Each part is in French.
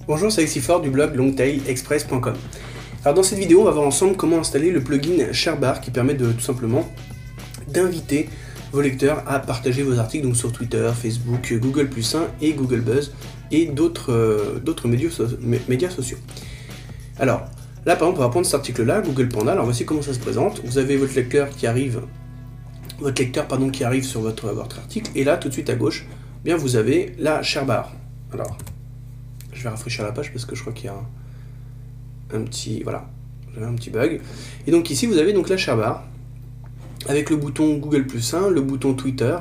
Bonjour, c'est Alexis Fort du blog longtailexpress.com. Alors dans cette vidéo, on va voir ensemble comment installer le plugin ShareBar qui permet de tout simplement d'inviter vos lecteurs à partager vos articles donc sur Twitter, Facebook, Google+1 et Google Buzz et d'autres médias sociaux. Alors là par exemple, on va prendre cet article-là, Google Panda. Alors voici comment ça se présente. Vous avez votre lecteur qui arrive sur votre article, et là tout de suite à gauche, bien vous avez la ShareBar. Alors je vais rafraîchir la page parce que je crois qu'il y a un petit bug. Et donc ici vous avez donc la ShareBar avec le bouton Google+1, le bouton Twitter,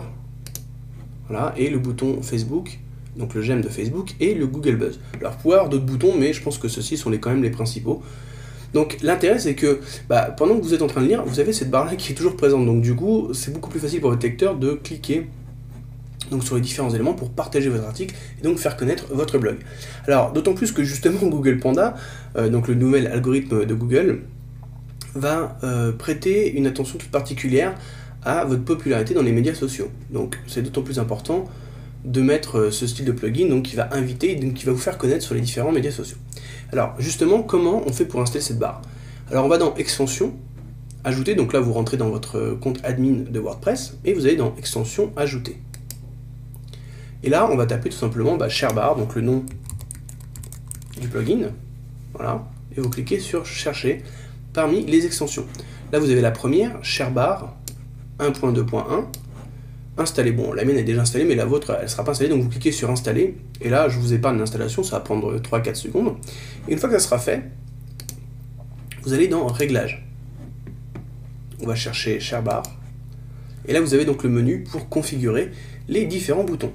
voilà, et le bouton Facebook, donc le j'aime de Facebook et le Google Buzz. Alors vous pouvez avoir d'autres boutons, mais je pense que ceux-ci sont quand même les principaux. Donc l'intérêt c'est que pendant que vous êtes en train de lire, vous avez cette barre là qui est toujours présente. Donc du coup c'est beaucoup plus facile pour votre lecteur de cliquer donc sur les différents éléments pour partager votre article et donc faire connaître votre blog. Alors d'autant plus que justement Google Panda, donc le nouvel algorithme de Google, va prêter une attention toute particulière à votre popularité dans les médias sociaux. Donc c'est d'autant plus important de mettre ce style de plugin donc qui va inviter et donc qui va vous faire connaître sur les différents médias sociaux. Alors justement, comment on fait pour installer cette barre? Alors on va dans Extensions, Ajouter, donc là vous rentrez dans votre compte admin de WordPress et vous allez dans Extensions, Ajouter. Et là, on va taper tout simplement ShareBar, donc le nom du plugin, voilà, et vous cliquez sur Chercher parmi les extensions. Là, vous avez la première, ShareBar 1.2.1, installée. Bon, la mienne est déjà installée, mais la vôtre, elle ne sera pas installée, donc vous cliquez sur Installer, et là, je vous épargne l'installation, ça va prendre 3-4 secondes. Et une fois que ça sera fait, vous allez dans Réglages. On va chercher ShareBar, et là, vous avez donc le menu pour configurer les différents boutons.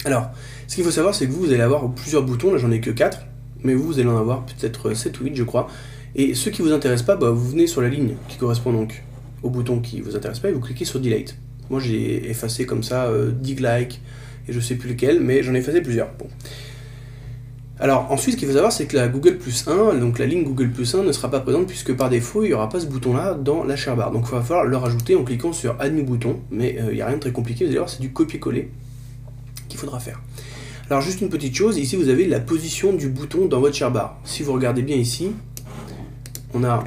Alors, ce qu'il faut savoir, c'est que vous allez avoir plusieurs boutons, là j'en ai que 4, mais vous allez en avoir peut-être 7 ou 8 je crois, et ceux qui ne vous intéressent pas, vous venez sur la ligne qui correspond donc au bouton qui ne vous intéresse pas et vous cliquez sur Delete. Moi j'ai effacé comme ça Dig Like et je sais plus lequel, mais j'en ai effacé plusieurs. Bon. Alors ensuite, ce qu'il faut savoir, c'est que la Google+1, donc la ligne Google+1 ne sera pas présente puisque par défaut il n'y aura pas ce bouton là dans la ShareBar. Donc il va falloir le rajouter en cliquant sur Add New Bouton, mais il n'y a rien de très compliqué, vous allez voir, c'est du copier-coller qu'il faudra faire. Alors juste une petite chose, ici vous avez la position du bouton dans votre ShareBar. Si vous regardez bien ici, on a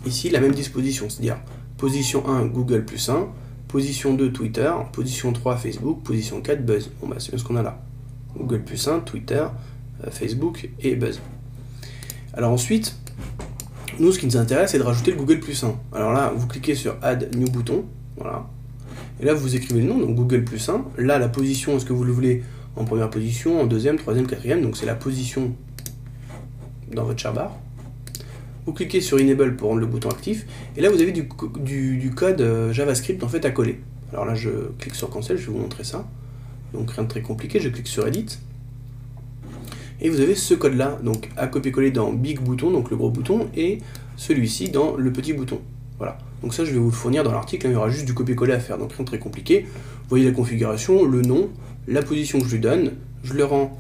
ici la même disposition, c'est-à-dire position 1 Google+1, position 2 Twitter, position 3 Facebook, position 4 Buzz. Bon c'est bien ce qu'on a là. Google+1, Twitter, Facebook et Buzz. Alors ensuite, nous ce qui nous intéresse c'est de rajouter le Google+1. Alors là, vous cliquez sur Add New Bouton, voilà. Et là, vous écrivez le nom, donc Google+1. Là, la position, est-ce que vous le voulez en première position, en deuxième, troisième, quatrième? Donc c'est la position dans votre ShareBar. Vous cliquez sur Enable pour rendre le bouton actif. Et là, vous avez du code JavaScript en fait à coller. Alors là, je clique sur Cancel, je vais vous montrer ça. Donc rien de très compliqué, je clique sur Edit. Et vous avez ce code-là, donc à copier-coller dans Big Bouton, donc le gros bouton, et celui-ci dans le petit bouton. Voilà. Donc ça, je vais vous le fournir dans l'article, il y aura juste du copier-coller à faire, donc rien de très compliqué. Vous voyez la configuration, le nom, la position que je lui donne, je le rends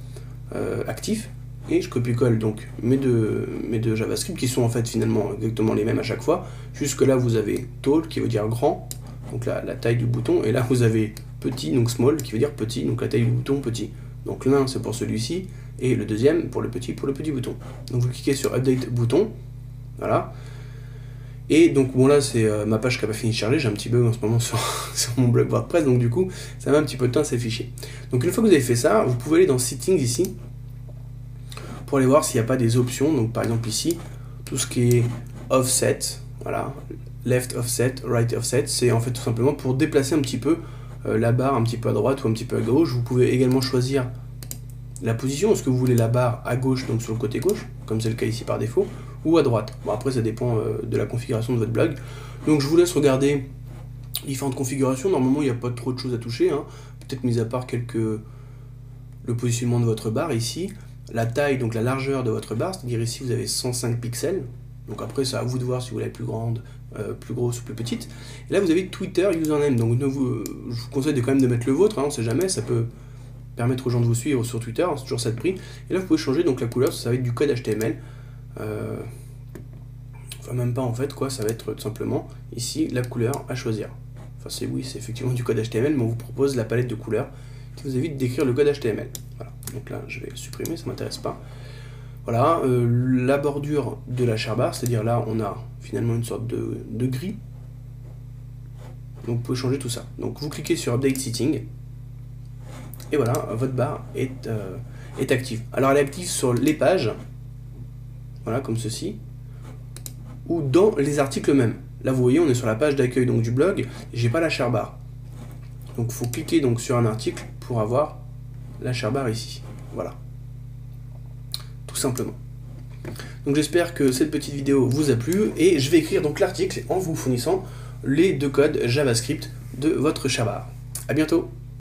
actif, et je copie-colle donc mes deux JavaScript, qui sont en fait finalement exactement les mêmes à chaque fois. Jusque là, vous avez tall, qui veut dire grand, donc la taille du bouton, et là vous avez petit, donc small, qui veut dire petit, donc la taille du bouton, petit. Donc l'un, c'est pour celui-ci, et le deuxième, pour le petit bouton. Donc vous cliquez sur Update Bouton, voilà. Et donc bon là c'est ma page qui n'a pas fini de charger, j'ai un petit bug en ce moment sur mon blog WordPress, donc du coup ça met un petit peu de temps à s'afficher. Donc une fois que vous avez fait ça, vous pouvez aller dans Settings ici, pour aller voir s'il n'y a pas des options, donc par exemple ici, tout ce qui est Offset, voilà, Left Offset, Right Offset, c'est en fait tout simplement pour déplacer un petit peu la barre un petit peu à droite ou un petit peu à gauche. Vous pouvez également choisir la position, est-ce que vous voulez la barre à gauche, donc sur le côté gauche, comme c'est le cas ici par défaut, ou à droite. Bon après ça dépend de la configuration de votre blog. Donc je vous laisse regarder différentes configurations, normalement il n'y a pas trop de choses à toucher, hein. Peut-être mis à part le positionnement de votre barre ici, la taille, donc la largeur de votre barre, c'est-à-dire ici vous avez 105 pixels, donc après c'est à vous de voir si vous l'avez plus grande, plus grosse ou plus petite. Et là vous avez Twitter Username, donc je vous conseille quand même de mettre le vôtre, hein, on ne sait jamais, ça peut permettre aux gens de vous suivre sur Twitter, c'est toujours ça de prix. Et là vous pouvez changer donc la couleur, ça va être du code HTML, enfin même pas en fait quoi, ça va être tout simplement ici la couleur à choisir. Enfin c'est effectivement du code HTML, mais on vous propose la palette de couleurs qui vous évite d'écrire le code HTML. Voilà. Donc là, je vais supprimer, ça ne m'intéresse pas. Voilà, la bordure de la char-barre, c'est-à-dire là, on a finalement une sorte de gris. Donc vous pouvez changer tout ça. Donc vous cliquez sur Update Setting, et voilà, votre barre est active. Alors elle est active sur les pages, voilà, comme ceci, ou dans les articles eux-mêmes. Là vous voyez, on est sur la page d'accueil donc du blog, et j'ai pas la char-barre. Donc il faut cliquer donc sur un article pour avoir la char-barre ici. Voilà. Tout simplement. Donc j'espère que cette petite vidéo vous a plu, et je vais écrire donc l'article en vous fournissant les deux codes JavaScript de votre char-barre. A bientôt.